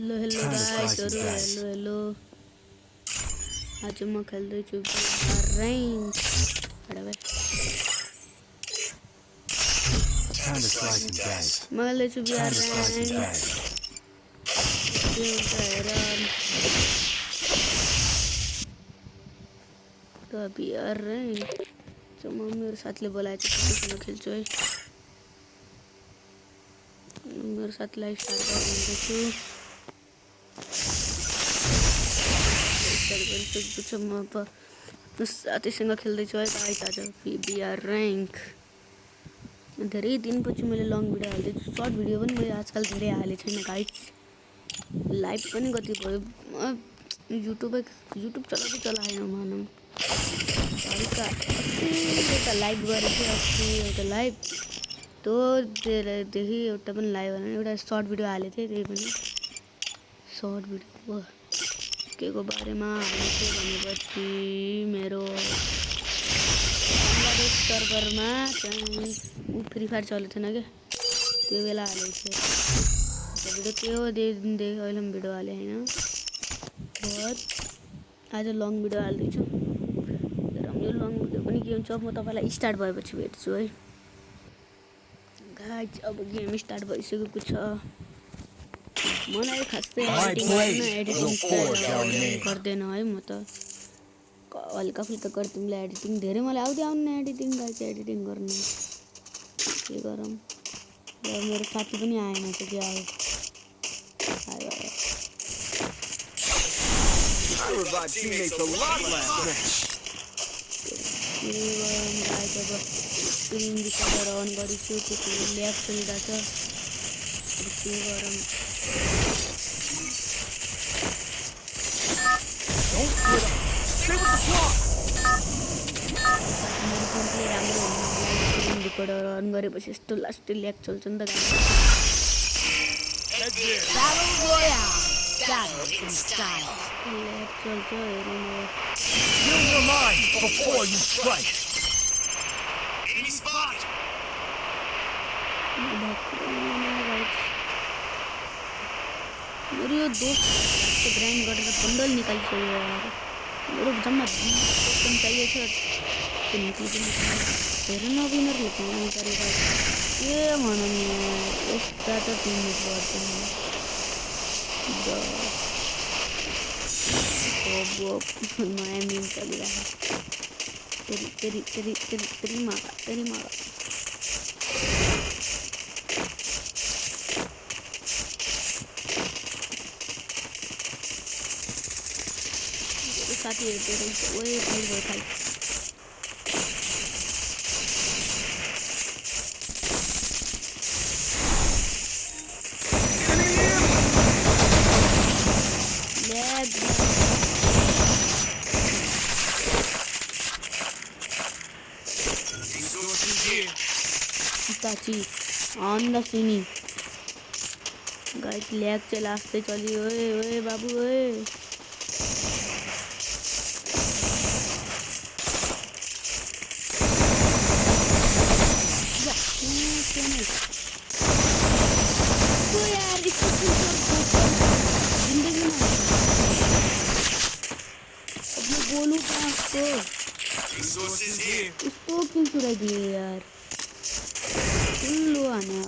Hello गाइसहरु hello आज म खेल्दै छु रैंक अरे म खेल्दै छु बिआर रैंक तो बिआर रैंक तो म मेरो साथीले बोलाएको छ त्यसमा खेल्छु है मेरो साथीलाई स्टार्ट गर्दैछु म साथीसँग खेल्दैछु है गाइस आज बिआर रैंक धेरै दिनपछि मैले लङ भिडियो हाल्दैछु सर्ट भिडियो पनि मैले आजकल धेरै हालेको छैन गाइस लाइभ पनि कति भयो युट्युब चलाएन भनौँ हल्का लाइभ गरेको थिएँ अस्ति एउटा लाइभ तो देखि एउटा पनि लाइभ हालेन एउटा सर्ट भिडियो हालेको थिएँ त्यही पनि सर्ट भिडियो के को बारेमा हालेको भनेपछि मेरो बङ्गलादेश सर्भरमा चाहिँ फ्री फायर चलेको थिएन क्या त्यो बेला हालेको थिएँ भिडियो त्यो देखि अहिले पनि भिडियो हालेँ होइन बहुत आज लङ भिडियो हाल्दैछु यो लङ भिडियो पनि के हुन्छ म तपाईँलाई स्टार्ट भएपछि भेट्छु है गाइस अब गेम स्टार्ट भइसकेको छ मलाई खासै एडिटिङ गर्दैन है म त हल्का फुल्का गर्छु तिमीलाई एडिटिङ धेरै मलाई आउँदैन एडिटिङ गाइस एडिटिङ गर्न के गरौँ र मेरो साथी पनि आएन त के आयो स्क्रिन रिकर्डर अन गरिछु त्यसको ल्याग चलिरहेको छ के गरौँ राम्रो स्क्रिन रिकर्डर अन गरेपछि यस्तो लास्ट ल्याग चल्छ नि त ल्याग चल्छ हेरौँ मेरो यो दोस्त ग्राइन्ड गरेर बन्डल निकालिसक्यो यार मेरो जम्मा 20 टोकन चाहिएको छ त्यो निक्लिदिनु धेरै नविनरले पाउनु परेको के भनौँ यस्ता त टिममेट गर्दैन नयाँ मिम चलिरहेको तेरी मागा साथीहरू धेरै ओए भयो खाइ on the scene guys lag say last चली ओए बाबू ओए बोलूं क्या उसको क्यों चुरा दिए यार लो आना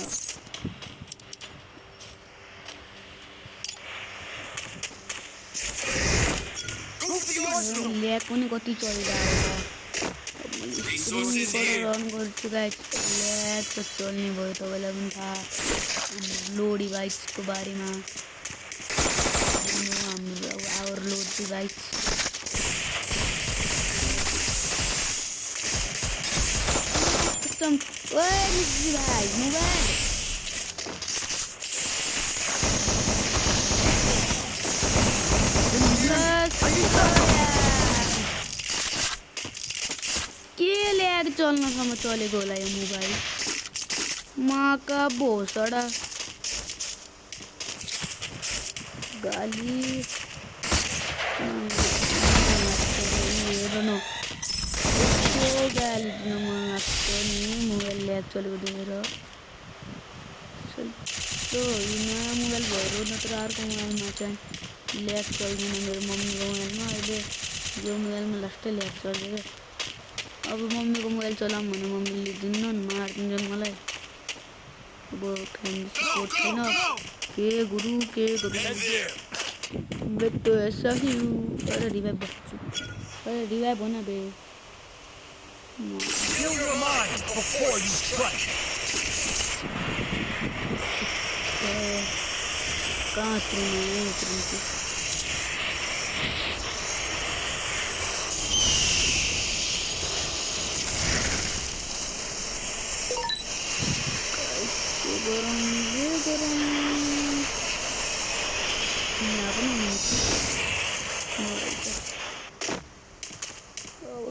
ल्याग पनि कति चलिरहेको रन गर्छु गाइस ल्याग त चल्ने भयो तपाईँलाई पनि थाहा लो डिभाइसको बारेमा हाम्रो आवर लो डिभाइस ओए मिस्त्री भाइ मोबाइल के ल्याग चल्नसम्म चलेको होला यो मोबाइल माका भोसडा गाली हेर न गाली दिन मन लाग्छ नि मोबाइल ल्याग चलेको देखेर तो यो नयाँ मोबाइल भएर नत्र अर्को मोबाइलमा चाहिँ ल्याग चल्दैन मेरो मम्मीको मोबाइलमा अहिले यो मोबाइलमा लास्टै ल्याग चल्छ क्या अब मम्मीको मोबाइल चलाऊँ भने मम्मीले दिन्न मारिदिन्छन् मलाई अब फ्यामिली सपोर्ट छैन के गुरु बेटो ऐसा ही हूँ अरे रिवाइभ बच्छु अरे रिवाइभ हो न बे Kill your mind before you strike. कहाँ त्रुन्छु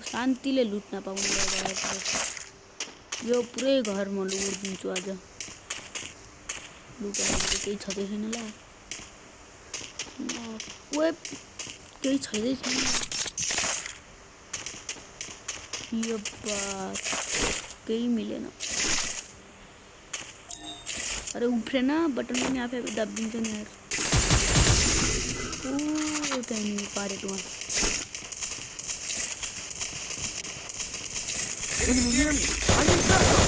शान्तिले लुट्न पाउनु यो पुरै घर म लुटिदिन्छु आज लुटेर केही छँदै छैन ल वेब केही छैदै छैन यो बात केही मिलेन अरे उफ्रेन बटन पनि आफै दबिदिन्छ नि यार ओ त्यहाँनिर पारेको वहाँ Enemy near me. I need backup.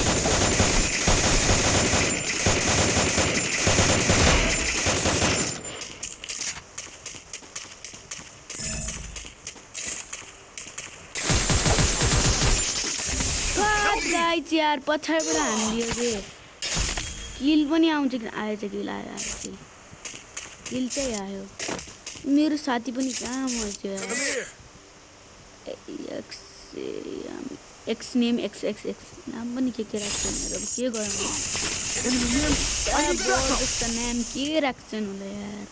Guys यार पछाडिबाट हान्दियो के किल पनि आउँछ कि आएछ किल आयो किल चाहिँ आयो मेरो साथी पनि कहाँ मर्छ यार एक्स नेम एक्स नाम पनि के राख्छन् अब के गर्नु जस्तो नाम के राख्छन् होला यार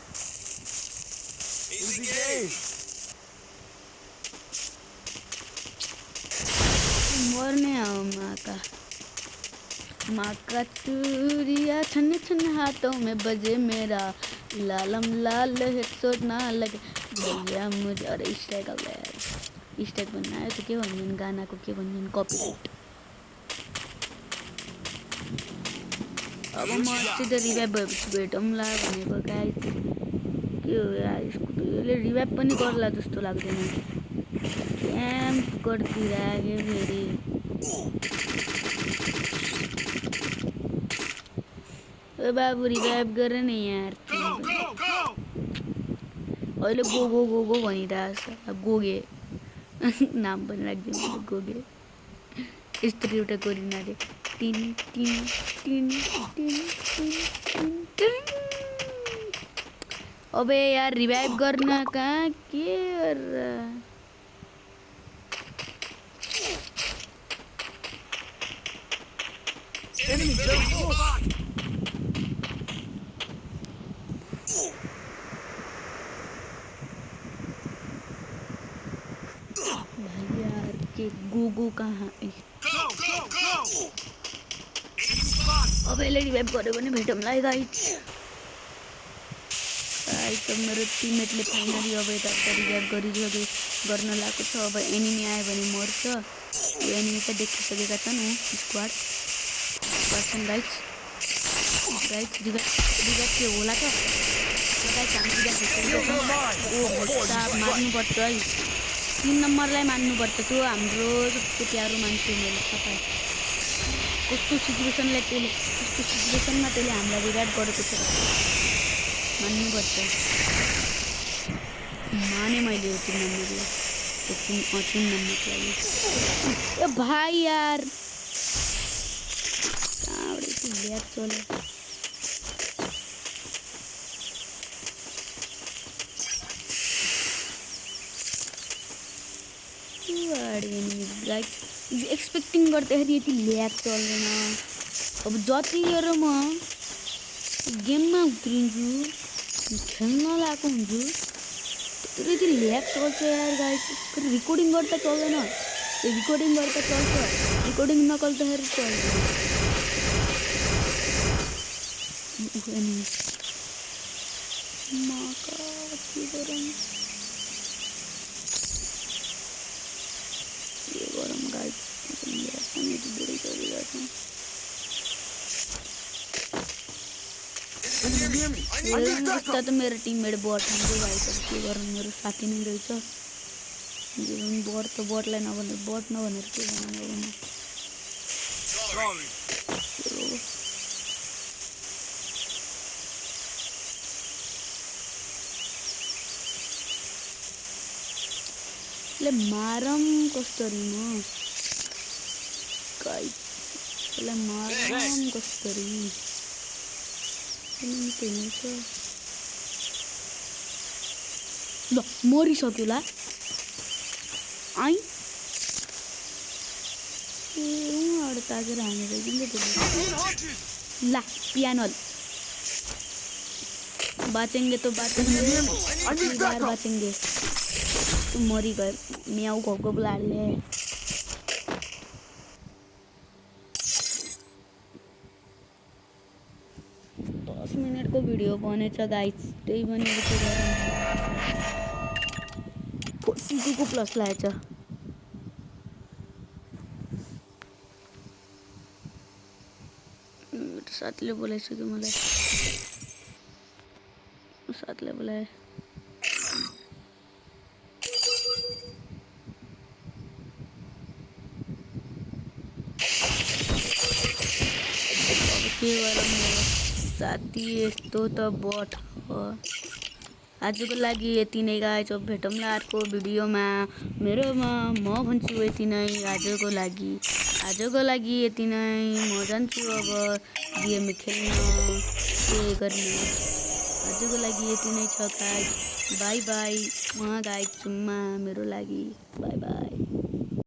मर्ने हो माँ का चूड़िया छन छन हाथों में बजे मेरा लालम लाल हेडशॉट ना लगे भैया मुझे अरे स्ट्राइक अब यार स्ट्राइक भन्नु आयो त के भन्छन् गानाको के भन्छन् कपिराइट अब म सिधै रिभाइभ भएपछि भेटौँला भनेको गाइस के हो यार यसले रिभाइभ पनि गर्ला जस्तो लाग्दैन क्याम्प गरिदिइराख्यो फेरि ओ बाबु रिभाइभ गर न यार अहिले गो गो गो गो भनिरहेछ गोगे नाम पनि राखिदिनु गोगे यस्तो एउटा गरिनाले टिन टिन टिन टिन टिन अबे यार रिभाइभ गर्न कहाँ के Enemy very close. भाई यार के गोगो कहाँ अब यसले रिभाइभ गर्यो भने भेटौँला है गाइस मेरो टिममेटले फाइनली अब यता रिभाइभ गरिसक्यो गर्न लागेको छ अब एनिमी आयो भने मर्छ यो एनिमी चाहिँ देखिसकेका छन् स्क्वाड पर्सन गाइस रिभाइभ के होला त मार्नुपर्छ है 3 नम्बरलाई मान्नुपर्छ त्यो हाम्रो सबसे प्यारो मान्छे मैले थाहा पाएँ कस्तो सिचुएसनमा त्यसले हामीलाई रिभाइभ गरेको छ मान्नुपर्छ माने मैले 3 नम्बरलाई 3 नम्बरको लागि ए भाइ यार कहाँबाट ल्याग चल्यो एक्सपेक्टिङ गर्दाखेरि यति ल्याग चल्दैन अब जति गरेर म गेममा उत्रिन्छु खेल्न लागेको हुन्छु त्यति ल्याग चल्छ यार गाइस रिकर्डिङ गर्दा चल्दैन रिकर्डिङ गर्दा चल्छ रिकर्डिङ नगर्दाखेरि चल्दैन गरम गाइस पनि धेरै चलिरहेछ Enemy near me. I need यस्ता backup. त मेरो टिममेट बट हुन्थ्यो भाइ त के गर्नु मेरो साथी नै रहेछ बट त बटलाई नभने बट नभनेर के भन्नु Sorry. ले मारम कस्तरी म गाइस ले मारम कस्तरी किन तेनी छ ल मरिसक्यो ला आइ उहाँबाट ताकेर हानेर ला पियानो बाचेंगे तो बाचेंगे बार बाचेंगे तुम मरी गए म्याऊ घोको बुलाले 10 मिनटको भिडियो बनेछ गाइस त्यही भनेको के गरौँ 42 को प्लस लागेछ साथीले बोलाइसक्यो मलाई साथीले बोलाए के गरौँ साथी यस्तो त बट हो आजको लागि यति नै गाइस अब भेटौँला अर्को भिडियोमा मेरोमा म भन्छु यति नै आजको लागि यति नै म जान्छु अब गेम खेल्न के गर्न आजको लागि यति नै छ गाइस बाइ बाइ म गाइस सुम्मा मेरो लागि बाइ बाइ